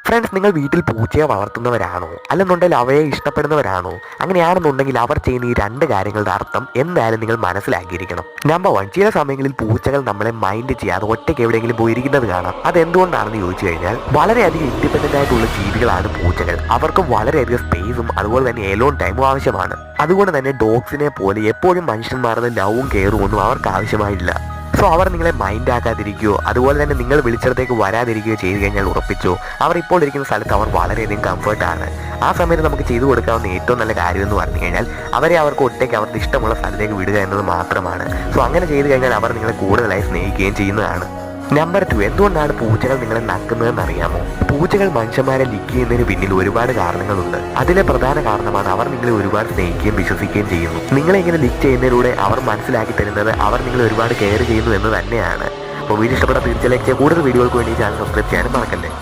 Friends, നിങ്ങൾ വീട്ടിൽ പൂച്ചയെ വളർത്തുന്നവരാണോ അല്ലെന്നുണ്ടെങ്കിൽ അവയെ ഇഷ്ടപ്പെടുന്നവരാണോ? അങ്ങനെയാണെന്നുണ്ടെങ്കിൽ അവർ ചെയ്യുന്ന ഈ രണ്ട് കാര്യങ്ങളുടെ അർത്ഥം എന്തായാലും നിങ്ങൾ മനസ്സിലാക്കിയിരിക്കണം. നമ്പർ 1, ചില സമയങ്ങളിൽ പൂച്ചകൾ നമ്മളെ മൈൻഡ് ചെയ്യാതെ ഒറ്റയ്ക്ക് എവിടെയെങ്കിലും പോയിരിക്കുന്നത് കാണാം. അതെന്തുകൊണ്ടാണെന്ന് ചോദിച്ചു കഴിഞ്ഞാൽ, വളരെയധികം ഇൻഡിപെൻഡൻ്റ് ആയിട്ടുള്ള ജീവികളാണ് പൂച്ചകൾ. അവർക്ക് വളരെയധികം സ്പേസും അതുപോലെ തന്നെ എലോൺ ടൈമും ആവശ്യമാണ്. അതുകൊണ്ട് തന്നെ ഡോഗ്സിനെ പോലെ എപ്പോഴും മനുഷ്യന്മാരുടെ ലവും കെയറും ഒന്നും അവർക്ക് ആവശ്യമായില്ല. സോ അവർ നിങ്ങളെ മൈൻഡ് ആക്കാതിരിക്കുകയോ അതുപോലെ തന്നെ നിങ്ങൾ വിളിച്ചിടത്തേക്ക് വരാതിരിക്കുകയോ ചെയ്തു കഴിഞ്ഞാൽ ഉറപ്പിച്ചോ, അവർ ഇപ്പോൾ ഇരിക്കുന്ന സ്ഥലത്ത് അവർ വളരെയധികം കംഫർട്ടാണ്. ആ സമയത്ത് നമുക്ക് ചെയ്തു കൊടുക്കാവുന്ന ഏറ്റവും നല്ല കാര്യം എന്ന് പറഞ്ഞു കഴിഞ്ഞാൽ അവരെ അവർക്ക് ഒറ്റയ്ക്ക് അവർക്ക് ഇഷ്ടമുള്ള സ്ഥലത്തേക്ക് വിടുക എന്നത് മാത്രമാണ്. സോ അങ്ങനെ ചെയ്തു കഴിഞ്ഞാൽ അവർ നിങ്ങളെ കൂടുതലായി സ്നേഹിക്കുകയും ചെയ്യുന്നതാണ്. നമ്പർ 2, എന്തുകൊണ്ടാണ് പൂച്ചകൾ നിങ്ങളെ നക്കുന്നതെന്ന് അറിയാമോ? പൂച്ചകൾ മനുഷ്യന്മാരെ ലിക്ക് ചെയ്യുന്നതിന് പിന്നിൽ ഒരുപാട് കാരണങ്ങളുണ്ട്. അതിലെ പ്രധാന കാരണമാണ് അവർ നിങ്ങളെ ഒരുപാട് സ്നേഹിക്കുകയും വിശ്വസിക്കുകയും ചെയ്യുന്നു. നിങ്ങളെ ഇങ്ങനെ ലിക്ക് ചെയ്യുന്നതിലൂടെ അവർ മനസ്സിലാക്കി തരുന്നത് അവർ നിങ്ങളെ ഒരുപാട് കെയർ ചെയ്യുന്നു എന്ന് തന്നെയാണ്. അപ്പോൾ വീഡിയോ ഇഷ്ടപ്പെട്ട തീർച്ചയായും കൂടുതൽ വീഡിയോകൾക്ക് വേണ്ടി ചാനൽ സബ്സ്ക്രൈബ് ചെയ്യാനും മറക്കല്ലേ.